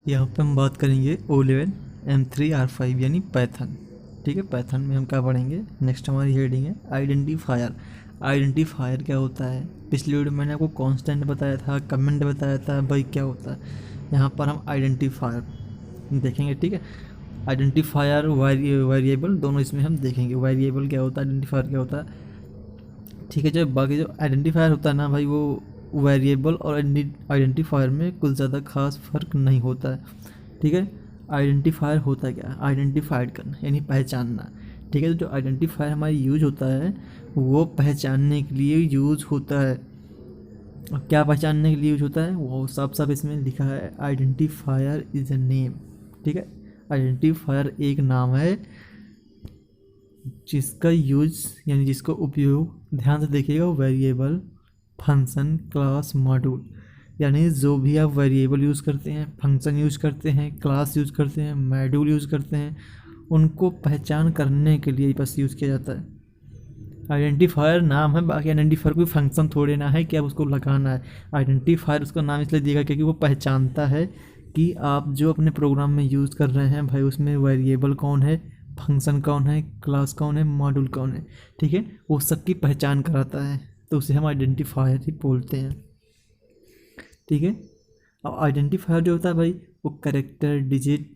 यहाँ पे हम बात करेंगे O11 M3R5 यानी पैथन। ठीक है, पैथन में हम क्या पढ़ेंगे। नेक्स्ट हमारी हेडिंग है आइडेंटिफायर। आइडेंटिफायर क्या होता है। पिछली वीडियो में मैंने आपको कांस्टेंट बताया था, कमेंट बताया था, भाई क्या होता है। यहाँ पर हम आइडेंटिफायर देखेंगे। ठीक है, आइडेंटिफायर वेरिएबल दोनों इसमें हम देखेंगे। वेरिएबल क्या होता है, आइडेंटिफायर क्या होता है। ठीक है, जब बाकी जो आइडेंटिफायर होता है ना भाई, वो वेरिएबल और आइडेंटिफायर में कुछ ज़्यादा खास फ़र्क नहीं होता है। ठीक है, आइडेंटिफायर होता है क्या, आइडेंटिफाइड करना यानी पहचानना। ठीक है, तो जो आइडेंटिफायर हमारी यूज होता है वो पहचानने के लिए यूज होता है। और क्या पहचानने के लिए यूज होता है वो साफ साफ इसमें लिखा है, आइडेंटिफायर इज़ अ नेम। ठीक है, आइडेंटिफायर एक नाम है जिसका यूज यानी जिसका उपयोग, ध्यान से देखिएगा, वेरिएबल, फंक्शन, क्लास, मॉड्यूल, यानी जो भी आप वेरिएबल यूज़ करते हैं, फंक्शन यूज़ करते हैं, क्लास यूज़ करते हैं, मॉड्यूल यूज़ करते हैं, उनको पहचान करने के लिए बस यूज़ किया जाता है। आइडेंटिफायर नाम है, बाकी आइडेंटिफायर कोई फंक्शन थोड़े ना है कि आप उसको लगाना है। आइडेंटिफायर उसका नाम इसलिए दिया क्योंकि वो पहचानता है कि आप जो अपने प्रोग्राम में यूज़ कर रहे हैं भाई, उसमें वेरिएबल कौन है, फंक्शन कौन है, क्लास कौन है, मॉड्यूल कौन है। ठीक है, वो सबकी पहचान कराता है, तो उसे हम आइडेंटिफायर ही बोलते हैं। ठीक है, अब आइडेंटिफायर जो होता है भाई, वो कैरेक्टर, डिजिट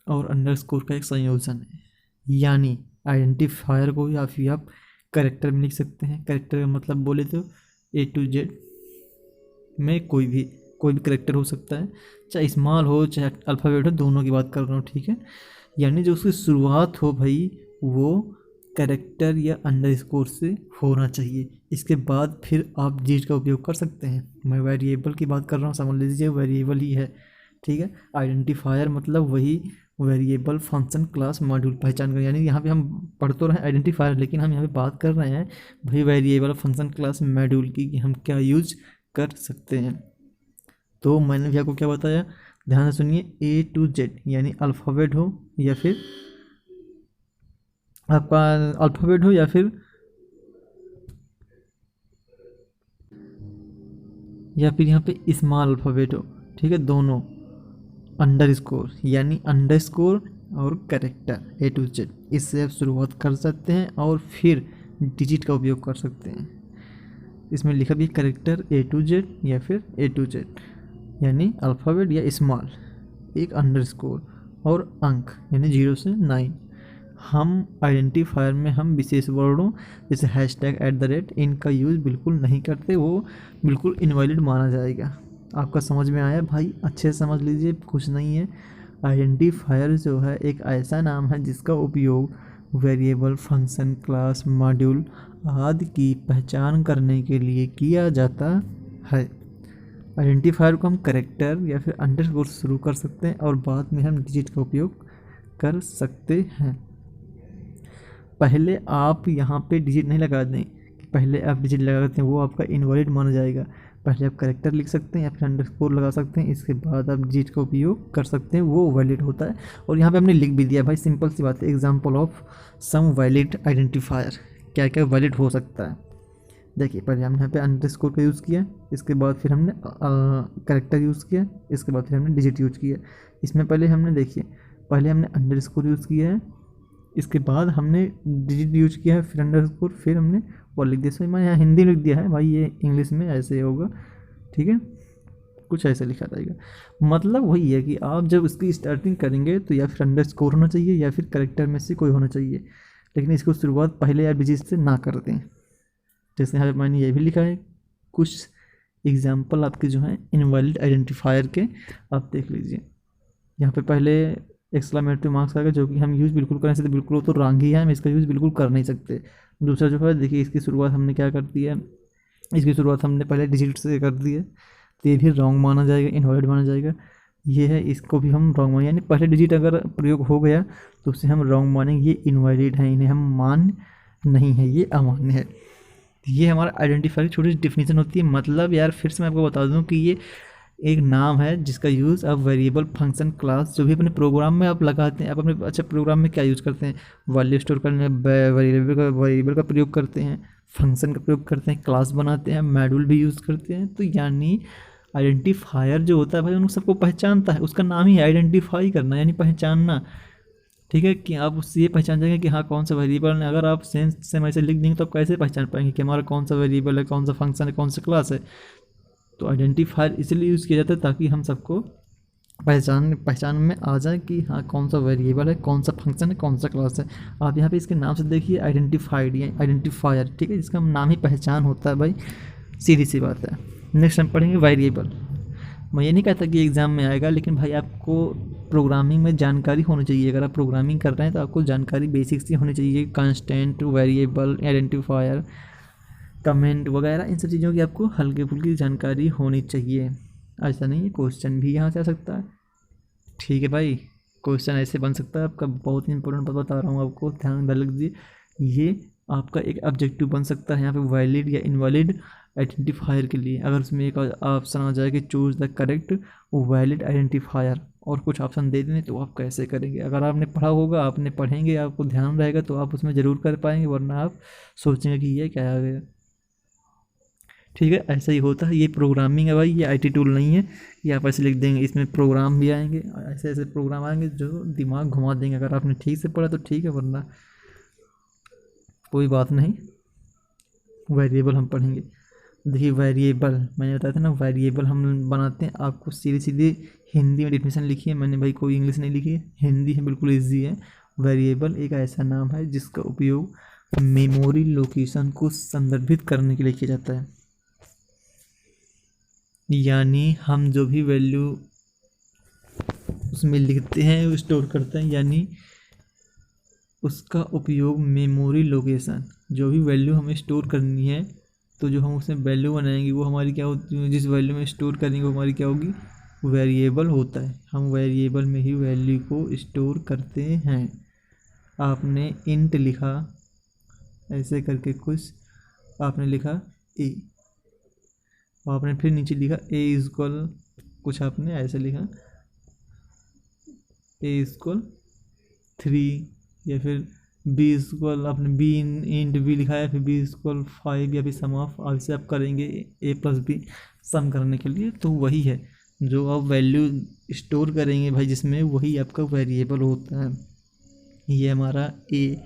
और अंडरस्कोर का एक संयोजन है। यानी आइडेंटिफायर को या फिर आप कैरेक्टर में लिख सकते हैं। कैरेक्टर का मतलब बोले तो A to Z में कोई भी कैरेक्टर हो सकता है, चाहे स्मॉल हो चाहे अल्फ़ाबेट हो, दोनों की बात कर रहा हूँ। ठीक है, यानी जो उसकी शुरुआत हो भाई, वो कैरेक्टर या अंडरस्कोर से होना चाहिए। इसके बाद फिर आप डिजिट का उपयोग कर सकते हैं। मैं वेरिएबल की बात कर रहा हूँ, समझ लीजिए वेरिएबल ही है। ठीक है, आइडेंटिफायर मतलब वही वेरिएबल, फंक्शन, क्लास, मॉड्यूल पहचान कर, यानी यहाँ पे हम पढ़ तो रहे हैं आइडेंटिफायर, लेकिन हम यहाँ पे बात कर रहे हैं भाई वेरिएबल, फंक्शन, क्लास, मॉड्यूल की कि हम क्या यूज कर सकते हैं। तो मैंने भी आपको क्या बताया, ध्यान से सुनिए, A to Z यानी अल्फ़ाबेट हो या फिर आपका अल्फ़ाबेट हो या फिर यहाँ पे स्मॉल अल्फ़ाबेट हो। ठीक है, दोनों अंडरस्कोर यानी अंडरस्कोर और कैरेक्टर A to Z, इससे आप शुरुआत कर सकते हैं और फिर डिजिट का उपयोग कर सकते हैं। इसमें लिखा भी कैरेक्टर A to Z या फिर A to Z यानी अल्फ़ाबेट या स्मॉल, एक अंडरस्कोर और अंक यानी 0 से 9। हम आइडेंटिफायर में हम विशेष वर्डों जैसे #@ इनका यूज़ बिल्कुल नहीं करते, वो बिल्कुल इनवैलिड माना जाएगा। आपका समझ में आया भाई, अच्छे से समझ लीजिए, कुछ नहीं है। आइडेंटिफायर जो है एक ऐसा नाम है जिसका उपयोग वेरिएबल, फंक्शन, क्लास, मॉड्यूल आदि की पहचान करने के लिए किया जाता है। आइडेंटिफायर को हम कैरेक्टर या फिर अंडरस्कोर से शुरू कर सकते हैं और बाद में हम डिजिट का उपयोग कर सकते हैं। पहले आप यहाँ पे डिजिट नहीं लगा दें, पहले आप डिजिट लगा देते हैं वो आपका इनवैलिड माना जाएगा। पहले आप कैरेक्टर लिख सकते हैं या फिर अंडरस्कोर लगा सकते हैं, इसके बाद आप डिजिट का उपयोग कर सकते हैं, वो वैलिड होता है। और यहाँ पे हमने लिख भी दिया भाई, सिंपल सी बात है, example of some valid identifier, क्या क्या वैलिड हो सकता है। देखिए, पहले हमने यहाँ पे अंडरस्कोर का यूज़ किया, इसके बाद फिर हमने कैरेक्टर यूज़ किया, इसके बाद फिर हमने डिजिट यूज़ किया। इसमें पहले हमने देखिए, पहले हमने अंडरस्कोर यूज़ किया है, इसके बाद हमने डिजिट यूज किया है, फिर अंडरस्कोर, फिर हमने और लिख दिया। सही, मैं यहाँ हिंदी लिख दिया है भाई, ये इंग्लिश में ऐसे होगा। ठीक है, कुछ ऐसे लिखा जाएगा। मतलब वही है कि आप जब इसकी स्टार्टिंग करेंगे तो या फिर अंडरस्कोर होना चाहिए या फिर कैरेक्टर में से कोई होना चाहिए, लेकिन इसको शुरुआत पहले या डिजिट से ना कर दें। जैसे यहाँ मैंने ये भी लिखा है, कुछ एग्जाम्पल आपके जो हैं इनवैलिड आइडेंटिफायर के, आप देख लीजिए। यहाँ पे पहले एक्सक्लेमेटरी मार्क्स आएगा, जो कि हम यूज़ बिल्कुल कर नहीं सकते, बिल्कुल तो रॉन्ग ही है, हम इसका यूज़ बिल्कुल कर नहीं सकते। दूसरा जो है देखिए, इसकी शुरुआत हमने क्या कर दी है, इसकी शुरुआत हमने पहले डिजिट से कर दी है, तो ये भी रॉन्ग माना जाएगा, इनवैलिड माना जाएगा। ये है, इसको भी हम रॉन्ग माने, यानी पहले डिजिट अगर प्रयोग हो गया तो उसे हम रॉन्ग मानेंगे, ये इनवैलिड है, इन्हें हम मान नहीं है, ये अमान्य है। ये हमारा आइडेंटिफायर की छोटी सी डिफिनीशन होती है। मतलब यार फिर से मैं आपको बता दूं कि ये एक नाम है जिसका यूज़ आप वेरिएबल, फंक्शन, क्लास जो भी अपने प्रोग्राम में आप लगाते हैं, आप अपने अच्छा प्रोग्राम में क्या यूज़ करते हैं, वैल्यू स्टोर करने, वेरिएबल का प्रयोग करते हैं, फंक्शन का प्रयोग करते हैं, क्लास बनाते हैं, मॉड्यूल भी यूज़ करते हैं। तो यानी आइडेंटिफायर जो होता है भाई उन सबको पहचानता है, उसका नाम ही है आइडेंटिफाई करना यानी पहचानना। ठीक है, कि आप उससे ये पहचान जाएंगे कि हाँ कौन सा वेरिएबल है। अगर आप सेम ऐसे लिख देंगे तो आप कैसे पहचान पाएंगे कि हमारा कौन सा वेरिएबल है, कौन सा फंक्शन है, कौन सा क्लास है। तो आइडेंटिफायर इसलिए यूज़ किया जाता है ताकि हम सबको पहचान में आ जाए कि हाँ कौन सा वेरिएबल है, कौन सा फंक्शन है, कौन सा क्लास है। आप यहाँ पे इसके नाम से देखिए आइडेंटिफाइड या आइडेंटिफायर, ठीक है, जिसका नाम ही पहचान होता है भाई, सीधी सी बात है। नेक्स्ट हम पढ़ेंगे वेरिएबल। मैं ये नहीं कहता कि एग्ज़ाम में आएगा, लेकिन भाई आपको प्रोग्रामिंग में जानकारी होनी चाहिए। अगर आप प्रोग्रामिंग कर रहे हैं तो आपको जानकारी बेसिक्स ही होनी चाहिए। कांस्टेंट, वेरिएबल, आइडेंटिफायर, कमेंट वगैरह, इन सब चीज़ों की आपको हल्की फुल्की जानकारी होनी चाहिए। ऐसा नहीं है, क्वेश्चन भी यहाँ से आ सकता है। ठीक है भाई, क्वेश्चन ऐसे बन सकता है आपका, बहुत इंपॉर्टेंट बात बता रहा हूँ आपको, ध्यान रख दीजिए। ये आपका एक ऑब्जेक्टिव बन सकता है यहाँ पे वैलिड या इनवैलिड आइडेंटिफायर के लिए। अगर उसमें एक ऑप्शन आ जाए कि choose the correct valid identifier और कुछ ऑप्शन दे दें तो आप कैसे करेंगे। अगर आपने पढ़ा होगा, आपने पढ़ेंगे, आपको ध्यान रहेगा तो आप उसमें ज़रूर कर पाएंगे, वरना आप सोचेंगे कि ये क्या आ गया। ठीक है, ऐसा ही होता है। ये प्रोग्रामिंग है भाई, ये आईटी टूल नहीं है। ये आप ऐसे लिख देंगे, इसमें प्रोग्राम भी आएंगे, ऐसे ऐसे प्रोग्राम आएंगे जो दिमाग घुमा देंगे। अगर आपने ठीक से पढ़ा तो ठीक है, वरना कोई बात नहीं। वेरिएबल हम पढ़ेंगे। देखिए वेरिएबल मैंने बताया था ना, वेरिएबल हम बनाते हैं। आपको सीधी सीधी हिंदी में डेफिनेशन लिखी है मैंने भाई, कोई इंग्लिश नहीं लिखी है, हिंदी है, बिल्कुल ईजी है। वेरिएबल एक ऐसा नाम है जिसका उपयोग मेमोरी लोकेशन को संदर्भित करने के लिए किया जाता है। यानी हम जो भी वैल्यू उसमें लिखते हैं, स्टोर करते हैं, यानी उसका उपयोग मेमोरी लोकेशन, जो भी वैल्यू हमें स्टोर करनी है, तो जो हम उसमें वैल्यू बनाएंगे वो हमारी क्या होती है, जिस वैल्यू में स्टोर करेंगे वो हमारी क्या होगी, वेरिएबल होता है। हम वेरिएबल में ही वैल्यू को स्टोर करते हैं। आपने इंट लिखा ऐसे करके कुछ, आपने लिखा ए, आपने फिर नीचे लिखा ए इक्वल कुछ, आपने ऐसे लिखा ए इक्वल 3, या फिर बी इक्वल आपने बी इंट बी लिखा है, फिर बी इक्वल 5, या फिर सम ऑफ, ऐसे आप करेंगे ए प्लस बी सम करने के लिए। तो वही है जो आप वैल्यू स्टोर करेंगे भाई जिसमें, वही आपका वेरिएबल होता है। ये हमारा ए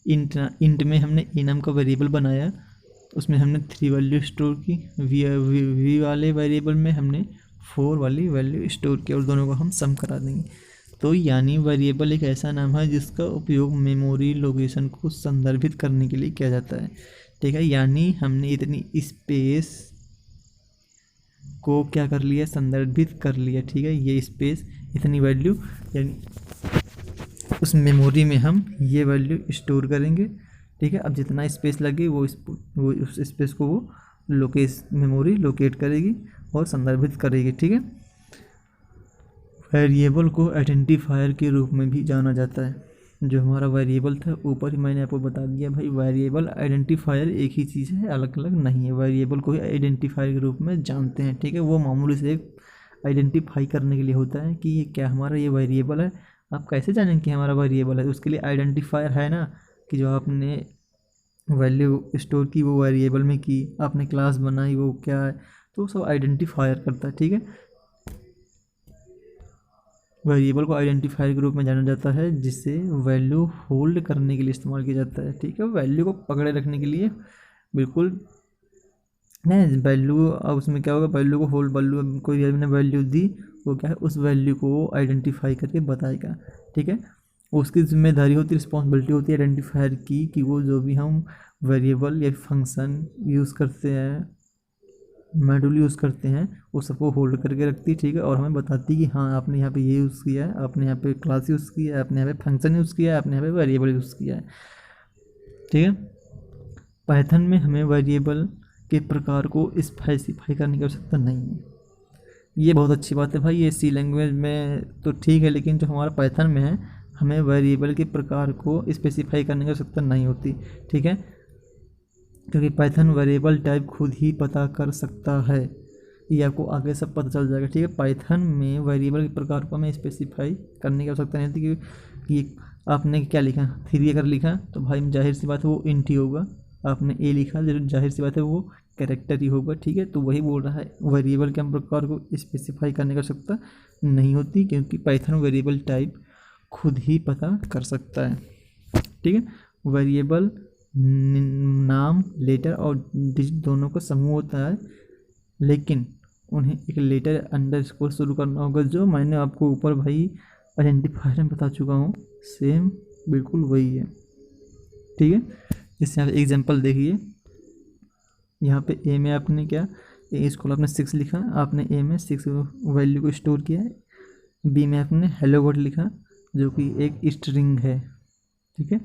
इंट में हमने ए नाम का वेरिएबल बनाया, उसमें हमने 3 वैल्यू स्टोर की। वी वाले वेरिएबल में हमने 4 वाली वैल्यू स्टोर की, और दोनों को हम सम करा देंगे। तो यानी वेरिएबल एक ऐसा नाम है जिसका उपयोग मेमोरी लोकेशन को संदर्भित करने के लिए किया जाता है। ठीक है, यानी हमने इतनी स्पेस को क्या कर लिया, संदर्भित कर लिया। ठीक है, ये स्पेस इतनी वैल्यू, यानी उस मेमोरी में हम ये वैल्यू स्टोर करेंगे। ठीक है, अब जितना स्पेस लगे वो उस स्पेस को वो मेमोरी लोकेट करेगी और संदर्भित करेगी। ठीक है, वेरिएबल को आइडेंटिफायर के रूप में भी जाना जाता है। जो हमारा वेरिएबल था ऊपर ही मैंने आपको बता दिया भाई, वेरिएबल आइडेंटिफायर एक ही चीज़ है, अलग अलग नहीं है। वेरिएबल को ही आइडेंटिफायर के रूप में जानते हैं। ठीक है, वो मामूली से एक आइडेंटिफाई करने के लिए होता है कि ये क्या हमारा ये वेरिएबल है। आप कैसे जानेंगे कि हमारा वेरिएबल है, उसके लिए आइडेंटिफायर है ना, कि जो आपने वैल्यू स्टोर की वो वेरिएबल में की, आपने क्लास बनाई वो क्या है, तो सब आइडेंटिफायर करता है। ठीक है, वेरिएबल को आइडेंटिफायर के रूप में जाना जाता है जिसे वैल्यू होल्ड करने के लिए इस्तेमाल किया जाता है। ठीक है, वैल्यू को पकड़े रखने के लिए, बिल्कुल नहीं, वैल्यू अब उसमें क्या होगा, वैल्यू को होल्ड, वैल्यू कोई हमने वैल्यू दी, वो क्या है, उस वैल्यू को वो आइडेंटिफाई करके बताएगा। ठीक है, उसकी जिम्मेदारी होती है, रिस्पॉन्सिबिलिटी होती है आइडेंटिफायर की, कि वो जो भी हम वेरिएबल या फंक्शन यूज़ करते हैं, मॉड्यूल यूज़ करते हैं, वो सबको होल्ड करके रखती है। ठीक है, और हमें बताती है कि हाँ आपने यहाँ पे ये यूज़ किया है, आपने यहाँ पे क्लास यूज़ किया है, आपने यहाँ पे फंक्शन यूज़ किया है, आपने यहाँ पे वेरिएबल यूज़ किया है। ठीक है, पाइथन में हमें वेरिएबल के प्रकार को स्पेसिफाई करने की आवश्यकता नहीं है। ये बहुत अच्छी बात है भाई। ये सी लैंग्वेज में तो ठीक है, लेकिन जो हमारा पाइथन में है, हमें वेरिएबल के प्रकार को स्पेसिफाई करने की आवश्यकता नहीं होती। ठीक है, क्योंकि पाइथन वेरिएबल टाइप खुद ही पता कर सकता है। ये आपको आगे सब पता चल जाएगा। ठीक है, पाइथन में वेरिएबल के प्रकार को हमें स्पेसिफाई करने की आवश्यकता नहीं होती कि आपने क्या लिखा, 3 अगर लिखा तो भाई जाहिर सी बात है वो इंट ही होगा। आपने ए लिखा, जाहिर सी बात है वो कैरेक्टर ही होगा। ठीक है, तो वही बोल रहा है वेरिएबल के हम प्रकार को स्पेसिफाई करने की आवश्यकता नहीं होती, क्योंकि पाइथन वेरिएबल टाइप खुद ही पता कर सकता है। ठीक है, वेरिएबल नाम, लेटर और डिजिट दोनों का समूह होता है, लेकिन उन्हें एक लेटर अंडरस्कोर शुरू करना होगा, जो मैंने आपको ऊपर भाई आइडेंटिफायर में बता चुका हूँ, सेम बिल्कुल वही है। ठीक है, जैसे यहाँ एग्जांपल देखिए, यहाँ पे ए में आपने क्या, ए स्कूल आपने 6 लिखा, आपने ए में 6 वैल्यू को स्टोर किया है। बी में आपने हेलो वर्ड लिखा, जो कि एक स्ट्रिंग है। ठीक है,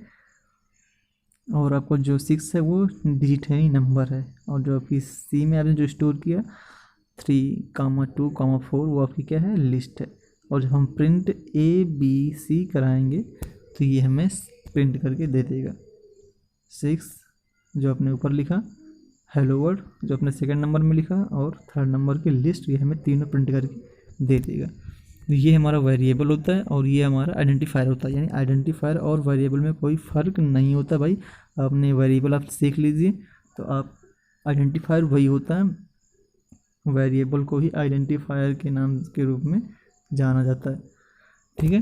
और आपको जो 6 है वो डिजिट है, नंबर है। और जो आपकी सी में आपने जो स्टोर किया 3, 2, 4 वो आपकी क्या है, लिस्ट है। और जब हम प्रिंट ABC कराएंगे तो ये हमें प्रिंट करके दे देगा 6 जो आपने ऊपर लिखा, हेलो वर्ड जो आपने सेकंड नंबर में लिखा, और थर्ड नंबर की लिस्ट, ये हमें तीनों प्रिंट करके दे देगा। तो ये हमारा वेरिएबल होता है और ये हमारा आइडेंटिफायर होता है। यानी आइडेंटिफायर और वेरिएबल में कोई फ़र्क नहीं होता भाई। आपने वेरिएबल आप सीख लीजिए, तो आप आइडेंटिफायर वही होता है, वेरिएबल को ही आइडेंटिफायर के नाम के रूप में जाना जाता है। ठीक है।